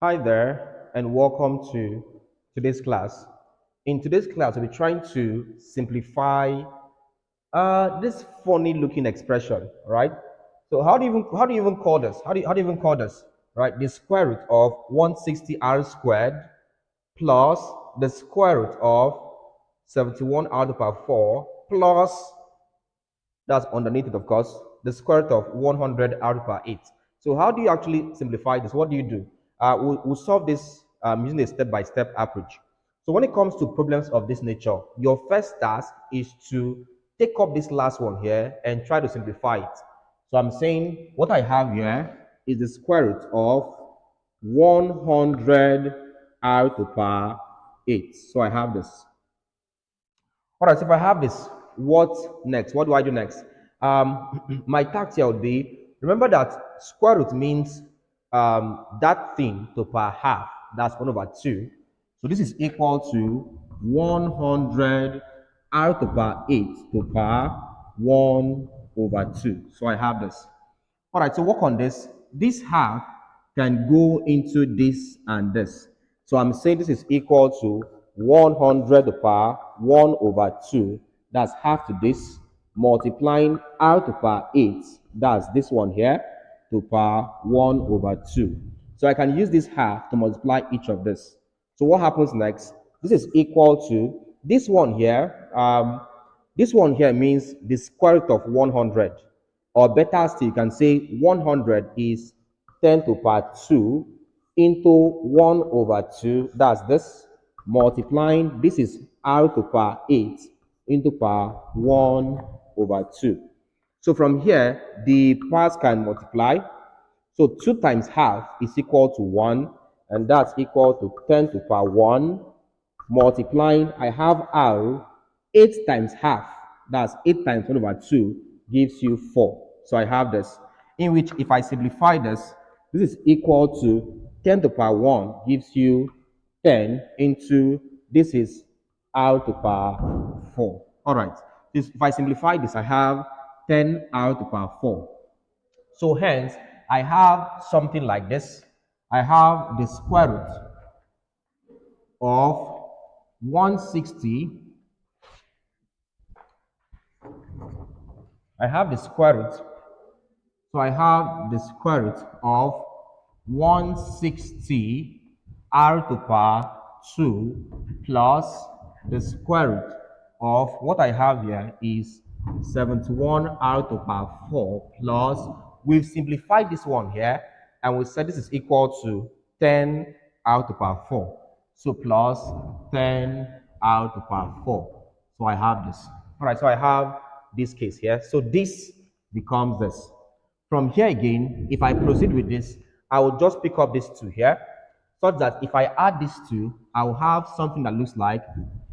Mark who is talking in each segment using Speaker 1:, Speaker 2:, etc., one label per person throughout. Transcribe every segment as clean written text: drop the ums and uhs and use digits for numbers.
Speaker 1: Hi there, and welcome to today's class. In today's class, we'll be trying to simplify this funny looking expression, right? So how do you even call this? How do you even call this? Right? The square root of 160r squared plus the square root of 71r to the power 4 plus that's underneath it, of course, the square root of 100 r to the power 8. So how do you actually simplify this? What do you do? We'll solve this using a step-by-step approach. So when it comes to problems of this nature, your first task is to take up this last one here and try to simplify it. So I'm saying what I have here is the square root of 100 r to the power 8. So I have this. All right, so if I have this, what next? What do I do next? My task here would be, remember that square root means that thing to power half. That's 1 over 2. So this is equal to 100 r to power 8 to power 1 over 2. So I have this. All right, so work on this. This half can go into this and this. So I'm saying this is equal to 100 to the power 1 over 2. That's half to this. Multiplying r to the power 8. That's this one here to power 1 over 2. So I can use this half to multiply each of this. So what happens next? This is equal to this one here. This one here means the square root of 100. Or better still, you can say 100 is 10 to the power 2 into 1 over 2. That's this. Multiplying, this is r to the power 8 into power 1 over 2. So from here, the powers can multiply. So 2 times half is equal to 1, and that's equal to 10 to the power 1. Multiplying, I have r, 8 times half, that's 8 times 1 over 2, gives you 4. So I have this, in which if I simplify this, this is equal to 10 to the power 1 gives you 10 into, this is r to the power 4. All right, if I simplify this, I have 10 r to the power 4. So hence, I have something like this. I have the square root of 160. I have the square root. So I have the square root of 160 r to the power 2 plus the square root of what I have here is 71 r to the power 4 plus, we've simplified this one here and we said this is equal to 10 r to the power 4. So plus 10 r to the power 4. So I have this. All right, so I have this case here. So this becomes this. From here again, if I proceed with this, I will just pick up these two here, such that if I add these two, I will have something that looks like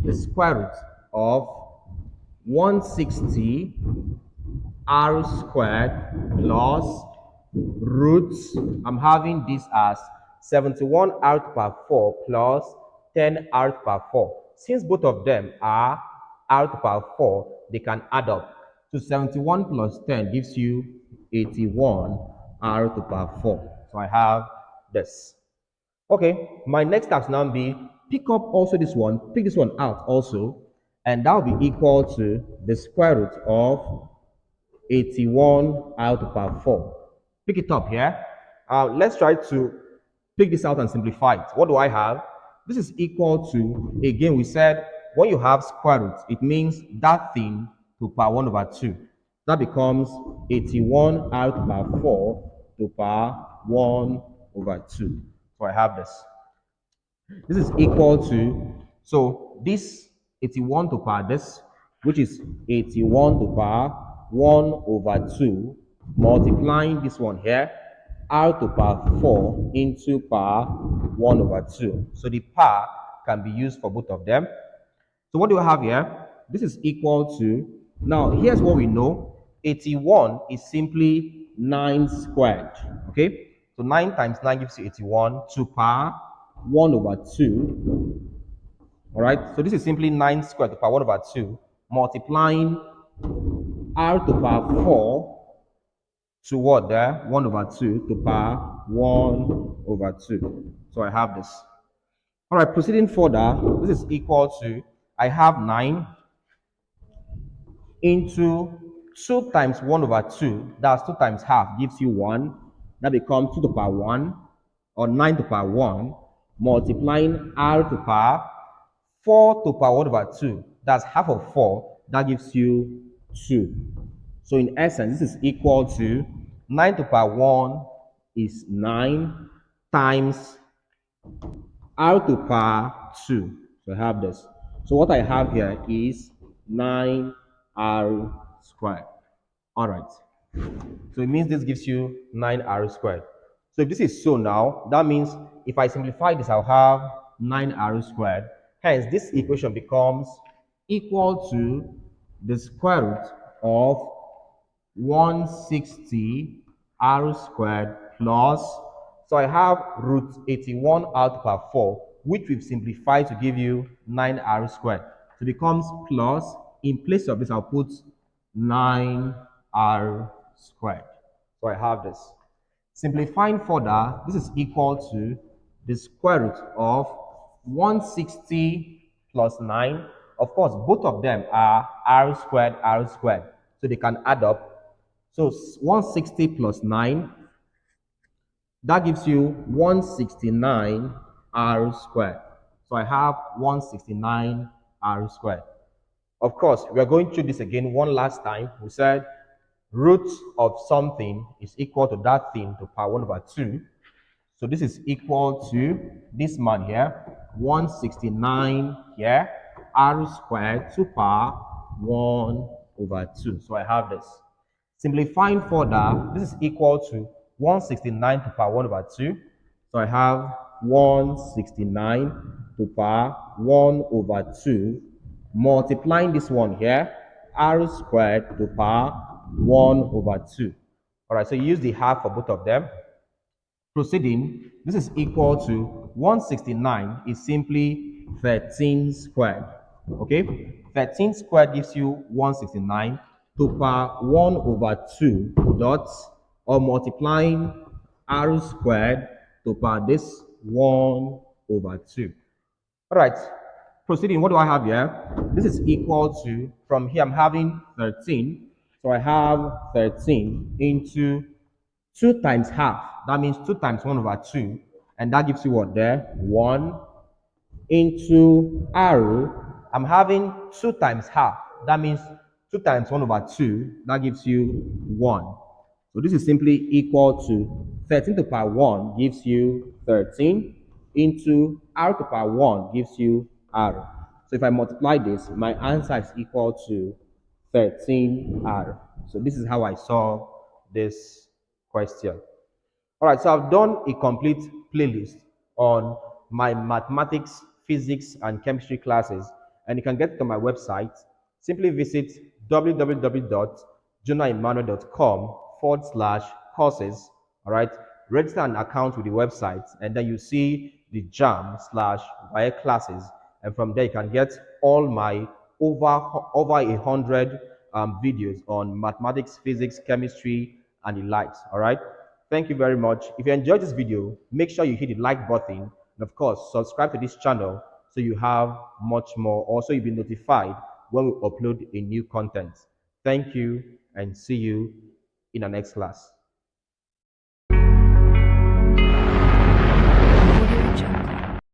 Speaker 1: the square root of 160 r squared plus roots. I'm having this as 71 r to the power 4 plus 10 r to the power 4. Since both of them are r to the power 4, they can add up. So 71 plus 10 gives you 81 r to the power 4. So I have this. Okay, my next task now be pick up also this one, pick this one out also, and that will be equal to the square root of 81 r to the power 4. Pick it up here. Let's try to pick this out and simplify it. What do I have? This is equal to, again, we said when you have square roots, it means that thing to power 1 over 2. That becomes 81 r to the power 4 to power 1 over 2. So I have this. This is equal to, so this 81 to power this, which is 81 to power 1 over 2, multiplying this one here, r to power 4 into power 1 over 2. So the power can be used for both of them. So what do we have here? This is equal to, now here's what we know. 81 is simply 9 squared. Okay? So 9 times 9 gives you 81 to power 1 over 2. All right? So this is simply 9 squared to power 1 over 2, multiplying r to power 4 to what there? 1 over 2 to power 1 over 2. So I have this. All right, proceeding further, this is equal to, I have 9 into 2 times 1 over 2, that's 2 times half, gives you 1. That becomes 2 to the power 1, or 9 to the power 1, multiplying r to the power 4 to the power 1 over 2, that's half of 4, that gives you 2. So in essence, this is equal to 9 to the power 1 is 9 times r to the power 2. So I have this. So what I have here is 9r squared. All right. So it means this gives you 9r squared. So if this is so now, that means if I simplify this, I'll have 9r squared. Hence, this equation becomes equal to the square root of 160 r squared plus, so I have root 81 r to the power 4, which we've simplified to give you 9r squared. So it becomes plus, in place of this, I'll put 9r squared. So I have this. Simplifying further, this is equal to the square root of 160 plus 9. Of course, both of them are r squared, so they can add up. So 160 plus 9, that gives you 169 r squared. So I have 169 r squared. Of course, we are going through this again one last time. We said root of something is equal to that thing to power 1 over 2. So this is equal to this man here, 169 here, r squared to power 1 over 2. So I have this. Simplifying further, this is equal to 169 to power 1 over 2. So I have 169 to power 1 over 2. Multiplying this one here, r squared to power 1 over 2. All right, so you use the half for both of them. Proceeding, this is equal to 169 is simply 13 squared. Okay, 13 squared gives you 169 to power 1 over 2 dots, or multiplying r squared to power this 1 over 2. All right, proceeding, what do I have here? This is equal to, from here I'm having 13. So I have 13 into 2 times half. That means 2 times 1 over 2. And that gives you what there? 1 into r. I'm having 2 times half. That means 2 times 1 over 2. That gives you 1. So this is simply equal to 13 to the power 1 gives you 13 into r to the power 1 gives you r. So if I multiply this, my answer is equal to 13r. So this is how I solve this question. All right, so I've done a complete playlist on my mathematics, physics, and chemistry classes, and you can get it on my website. Simply visit www.jonaemmanuel.com/courses. All right, register an account with the website, and then you see the JAMB/wire classes, and from there you can get all my over 100 videos on mathematics, physics, chemistry, and the likes. All right. Thank you very much. If you enjoyed this video, make sure you hit the like button, and of course, subscribe to this channel so you have much more. Also, you'll be notified when we upload a new content. Thank you, and see you in the next class.